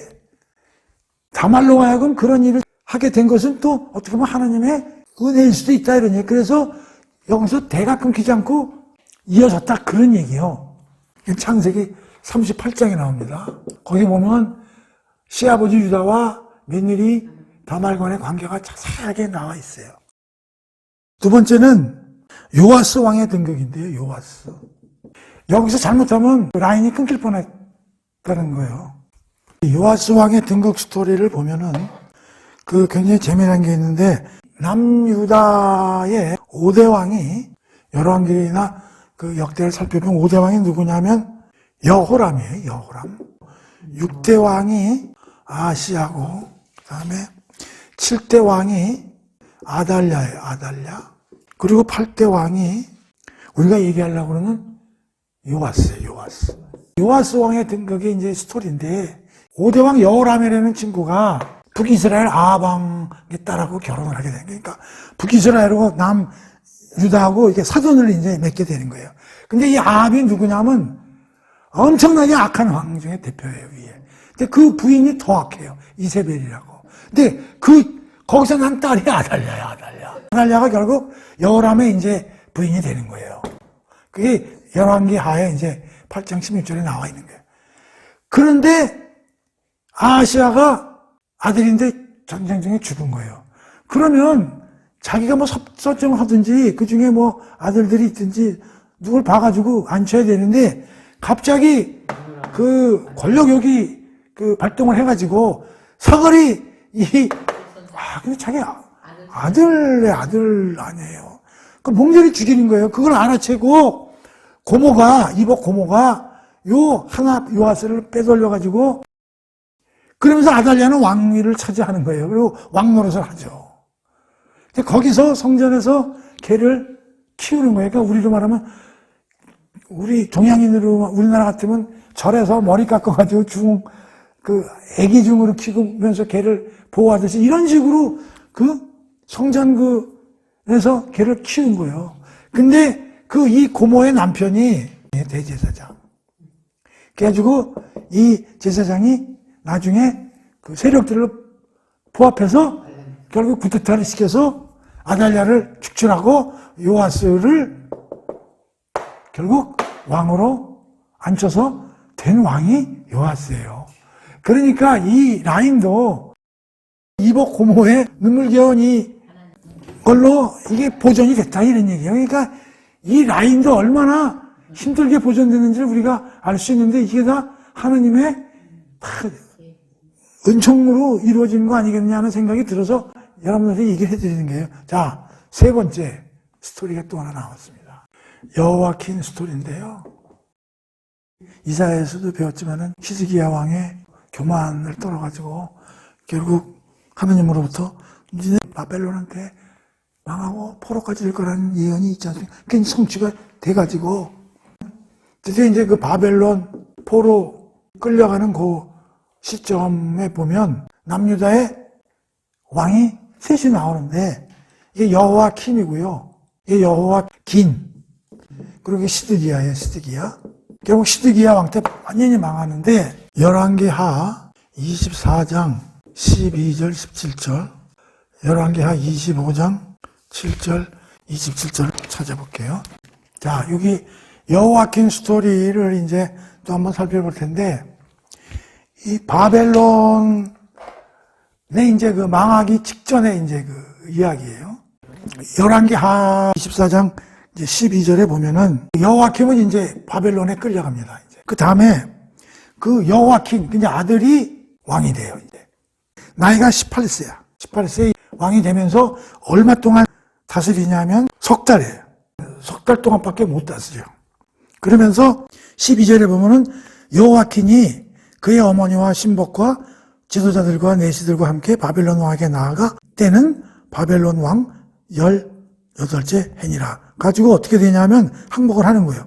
다말로 하여금 그런 일을 하게 된 것은 또 어떻게 보면 하나님의 은혜일 수도 있다, 이런 얘기. 그래서 여기서 대가 끊기지 않고 이어졌다, 그런 얘기예요. 창세기 38장에 나옵니다. 거기 보면 시아버지 유다와 며느리 다말 간의 관계가 자세하게 나와 있어요. 두 번째는 요아스 왕의 등극인데요. 요아스. 여기서 잘못하면 라인이 끊길 뻔했다는 거예요. 요아스 왕의 등극 스토리를 보면은 그 굉장히 재미난 게 있는데 남유다의 5대 왕이 열왕기나 그 역대를 살펴보면 5대 왕이 누구냐면 여호람이에요. 여호람. 6대 왕이 아시아고 그 다음에 7대 왕이 아달랴예요. 아달랴. 그리고 8대 왕이 우리가 얘기하려고 그러는 요아스예요. 요아스. 요아스 왕의 등극의 이제 스토리인데, 5대 왕 여호람이라는 친구가 북이스라엘 아방의 딸하고 결혼을 하게 된 거예요. 그러니까 북이스라엘하고 남유다하고 이렇게 사돈을 이제 맺게 되는 거예요. 근데 이 아합이 누구냐면 엄청나게 악한 왕 중에 대표예요, 위에. 근데 그 부인이 더 악해요. 이세벨이라고. 근데 거기서 난 딸이 아달랴야, 아달랴. 아달랴가 결국 여호람의 이제 부인이 되는 거예요. 그게 열왕기 하에 이제 8장 16절에 나와 있는 거예요. 그런데 아하시아가 아들인데 전쟁 중에 죽은 거예요. 그러면 자기가 뭐 섭정을 하든지 그 중에 뭐 아들들이 있든지 누굴 봐가지고 앉혀야 되는데 갑자기 그 권력욕이 그 발동을 해가지고 사거리 근데 자기 아들의 아들 아니에요. 그 몽졸이 죽이는 거예요. 그걸 알아채고 이복 고모가 요아스를 빼돌려가지고 그러면서 아달랴는 왕위를 차지하는 거예요. 그리고 왕 노릇을 하죠. 거기서 성전에서 걔를 키우는 거예요. 그러니까 우리로 말하면 우리 동양인으로 우리나라 같으면 절에서 머리 깎아가지고 애기 중으로 키우면서 걔를 보호하듯이 이런 식으로 그 성전에서 걔를 키운 거예요. 근데 이 고모의 남편이 대제사장. 그래가지고 이 제사장이 나중에 그 세력들을 부합해서 결국 구테타를 시켜서 아달랴를 축출하고 요아스를 결국 왕으로 앉혀서 된 왕이 요아스예요. 그러니까 이 라인도 이복 고모의 눈물겨운 이걸로 이게 보존이 됐다 이런 얘기예요. 그러니까 이 라인도 얼마나 힘들게 보존되는지를 우리가 알 수 있는데 이게 다 하나님의 은총으로 이루어지는 거 아니겠냐 하는 생각이 들어서 여러분들한테 얘기를 해드리는 거예요. 자, 세 번째 스토리가 또 하나 나왔습니다. 여호야킨 스토리인데요. 이사야에서도 배웠지만은 히스기야 왕의 교만을 떨어가지고 결국 하느님으로부터 니네 바벨론한테 망하고 포로까지 될 거라는 예언이 있지 않습니까? 그게 성취가 돼가지고 드디어 이제 그 바벨론 포로 끌려가는 그 시점에 보면 남유다의 왕이 셋이 나오는데 이게 여호야킨이고요. 이게 여호야긴 그리고 이게 시드기야예요. 시드기야. 결국 시드기야 왕 때 완전히 망하는데 열왕기하 24장 12절 17절 열왕기하 25장 7절 27절 찾아볼게요. 자, 여기 여호야킨 스토리를 이제 또 한번 살펴볼 텐데 이 바벨론의 이제 그 망하기 직전에 이제 그 이야기예요. 열왕기하 24장 이제 12절에 보면은 여호야킨은 이제 바벨론에 끌려갑니다. 이제 그 다음에 그 여호야킨 이제 아들이 왕이 돼요. 이제 나이가 18세야. 18세 왕이 되면서 얼마 동안 다스리냐면 석 달이에요. 석 달 동안밖에 못 다스려. 그러면서 12절에 보면은 여호야킨이 그의 어머니와 신복과 지도자들과 내시들과 함께 바벨론 왕에게 나아가 때는 바벨론 왕 18째 해니라. 가지고 어떻게 되냐면 항복을 하는 거예요.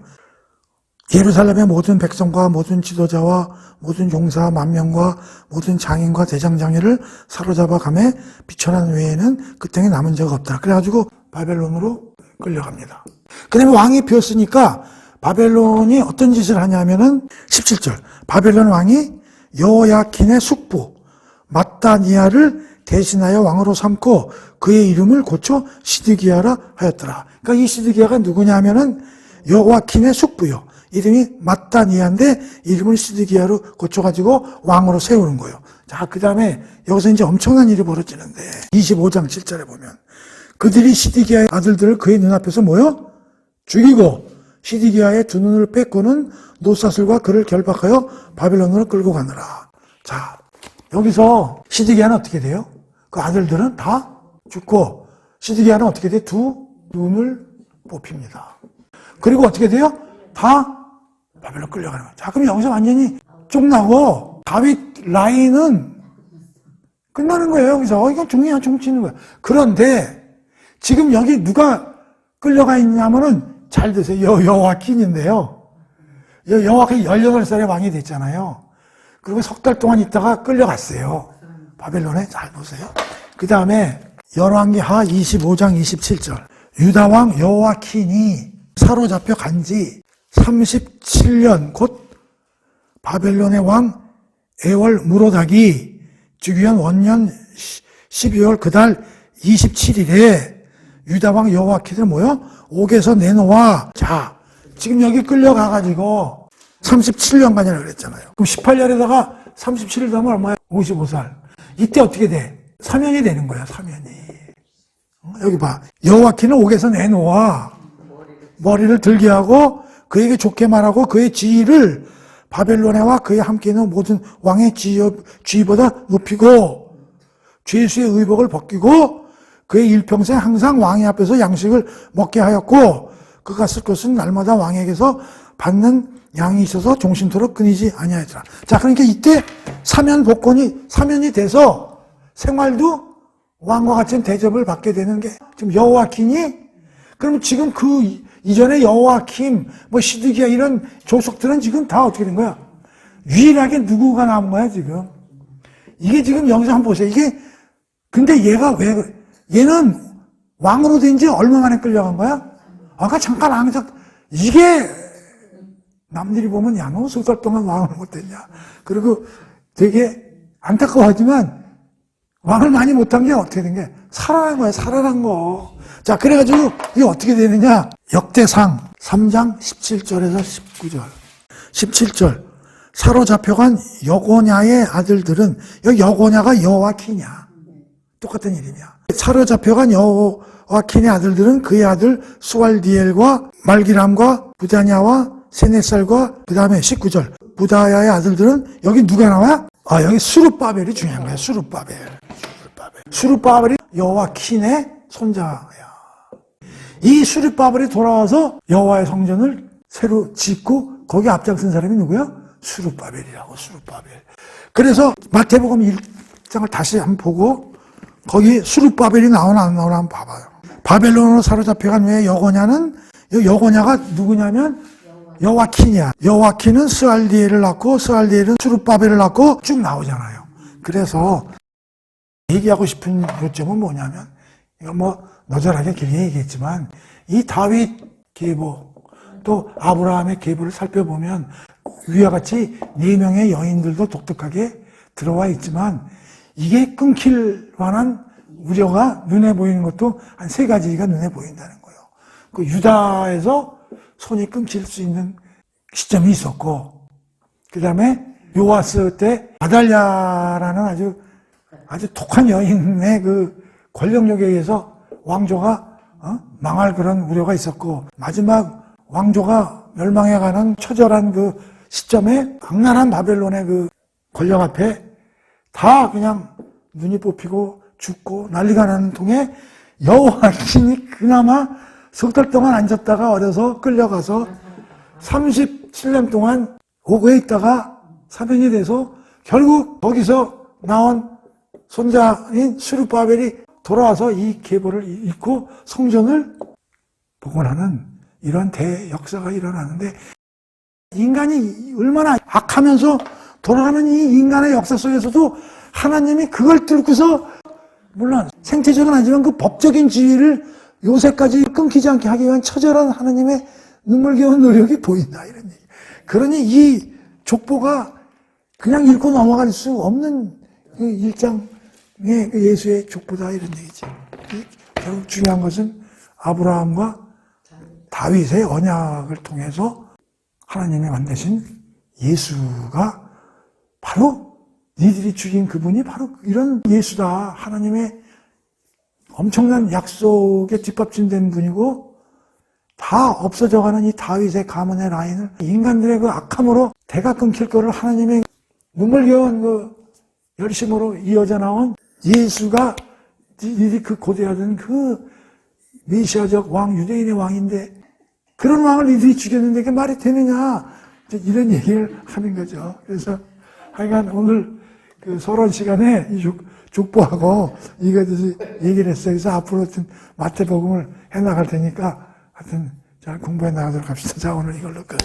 예루살렘의 모든 백성과 모든 지도자와 모든 용사 만명과 모든 장인과 대장장이를 사로잡아 가매 비천한 외에는 그 땅에 남은 자가 없다. 그래가지고 바벨론으로 끌려갑니다. 그 다음에 왕이 비었으니까 바벨론이 어떤 짓을 하냐면은 17절 바벨론 왕이 여호야킨의 숙부 마따니아를 대신하여 왕으로 삼고 그의 이름을 고쳐 시드기야라 하였더라. 그러니까 이 시드기야가 누구냐면은 여호야킨의 숙부요. 이름이 마따니아인데 이름을 시드기야로 고쳐가지고 왕으로 세우는 거예요. 자, 그 다음에 여기서 이제 엄청난 일이 벌어지는데 25장 7절에 보면 그들이 시드기야의 아들들을 그의 눈앞에서 모여 죽이고 시드기야의 두 눈을 뺏고는 노사슬과 그를 결박하여 바벨론으로 끌고 가느라. 자, 여기서 시드기야는 어떻게 돼요? 그 아들들은 다 죽고 시드기야는 어떻게 돼요? 두 눈을 뽑힙니다. 그리고 어떻게 돼요? 다 바벨론 끌려가는 거예요. 자, 그럼 여기서 완전히 쫑나고 다윗 라인은 끝나는 거예요. 여기서 이건 중요한 정치는 거예요. 그런데 지금 여기 누가 끌려가 있냐면은 잘 드세요. 여호야킨인데요. 여호와kin이 18살에 왕이 됐잖아요. 그리고 석 달 동안 있다가 끌려갔어요. 바벨론에. 잘 보세요. 그 다음에 열왕기하 25장 27절. 유다 왕 여호와킨이 사로잡혀 간지 37년 곧 바벨론의 왕 에월 무로닥이 주기한 원년 12월 그달 27일에 유다 왕 여호와킨을 뭐요? 옥에서 내놓아. 자, 지금 여기 끌려가가지고 37년간이라고 그랬잖아요. 그럼 18년에다가 37일 더하면 얼마야? 55살. 이때 어떻게 돼? 사면이 되는 거야, 사면이. 여기 봐. 여호와킨을 옥에서 내놓아. 머리를 들게 하고 그에게 좋게 말하고 그의 지위를 바벨론에와 그에 함께 있는 모든 왕의 지위보다 높이고 죄수의 의복을 벗기고 그의 일평생 항상 왕의 앞에서 양식을 먹게 하였고 그가 쓸 것은 날마다 왕에게서 받는 양이 있어서 종신토록 끊이지 아니하였더라. 자, 그러니까 이때 사면이 돼서 생활도 왕과 같은 대접을 받게 되는 게 지금 여호와킨이 그럼 지금 그 이전에 여호와kim, 시드기야 이런 조석들은 지금 다 어떻게 된 거야? 유일하게 누구가 남은 거야, 지금? 이게 지금 여기서 한번 보세요. 이게, 근데 얘는 왕으로 된 지 얼마 만에 끌려간 거야? 아까 잠깐 왕에서, 이게, 남들이 보면, 야, 너 2달 동안 왕을 못 됐냐? 그리고 되게 안타까워하지만, 왕을 많이 못한 게 어떻게 된 게? 살아난 거야, 살아난 거. 자, 그래가지고, 이게 어떻게 되느냐? 역대상 3장 17절에서 19절. 17절. 사로잡혀간 여고냐의 아들들은, 여기 여고냐가 여호와킨이야. 똑같은 이름이야. 사로잡혀간 여호와킨의 아들들은 그의 아들 수알디엘과 말기람과 부다냐와 세네살과 그 다음에 19절. 부다야의 아들들은 여기 누가 나와? 여기 수룹바벨이 중요한 거야. 수룹바벨이 여호와킨의 손자야. 이 수룹바벨이 돌아와서 여호와의 성전을 새로 짓고 거기 앞장선 사람이 누구야? 수룹바벨이라고. 그래서 마태복음 1장을 다시 한번 보고 거기 수룹바벨이 나오나 안 나오나 한번 봐봐요. 바벨론으로 사로잡혀간 후에 여고냐가 누구냐면 여호와킨이야. 여호와킨은 스알디엘을 낳고 스알디엘은 수룹바벨을 낳고 쭉 나오잖아요. 그래서 얘기하고 싶은 요점은 뭐냐면 이거 너절하게 길게 얘기했지만 이 다윗 계보 또 아브라함의 계보를 살펴보면 위와 같이 4명의 여인들도 독특하게 들어와 있지만 이게 끊길 만한 우려가 눈에 보이는 것도 한 3가지가 눈에 보인다는 거예요. 그 유다에서 손이 끊길 수 있는 시점이 있었고 그 다음에 요아스 때 아달랴라는 아주 독한 여인의 그 권력력에 의해서 왕조가 망할 그런 우려가 있었고 마지막 왕조가 멸망해가는 처절한 그 시점에 악랄한 바벨론의 그 권력 앞에 다 그냥 눈이 뽑히고 죽고 난리가 나는 통에 여호와킨이 그나마 3달 동안 앉았다가 어려서 끌려가서 37년 동안 옥에 있다가 사면이 돼서 결국 거기서 나온 손자인 수룹바벨이 돌아와서 이 계보를 읽고 성전을 복원하는 이런 대역사가 일어나는데 인간이 얼마나 악하면서 돌아가는 이 인간의 역사 속에서도 하나님이 그걸 뚫고서 물론 생태적은 아니지만 그 법적인 지위를 요새까지 끊기지 않게 하기 위한 처절한 하나님의 눈물겨운 노력이 보인다 이런 얘기. 그러니 이 족보가 그냥 읽고 넘어갈 수 없는 그 1장의 그 예수의 족보다 이런 얘기지. 결국 중요한 것은 아브라함과 다윗의 언약을 통해서 하나님이 만드신 예수가 바로 니들이 죽인 그분이 바로 이런 예수다. 하나님의 엄청난 약속에 뒷받침된 분이고 다 없어져가는 이 다윗의 가문의 라인을 인간들의 그 악함으로 대가 끊길 거를 하나님의 눈물겨운 그 열심으로 이어져 나온 예수가 니들이 그 고대하던 그 메시아적 왕, 유대인의 왕인데 그런 왕을 니들이 죽였는데 그게 말이 되느냐 이런 얘기를 하는 거죠. 그래서 하여간 오늘 그 서론 시간에 이 족보하고 이거에 대해서 얘기를 했어요. 그래서 앞으로 하여튼 마태복음을 해나갈 테니까 하여튼 잘 공부해 나가도록 합시다. 자, 오늘 이걸로 끝.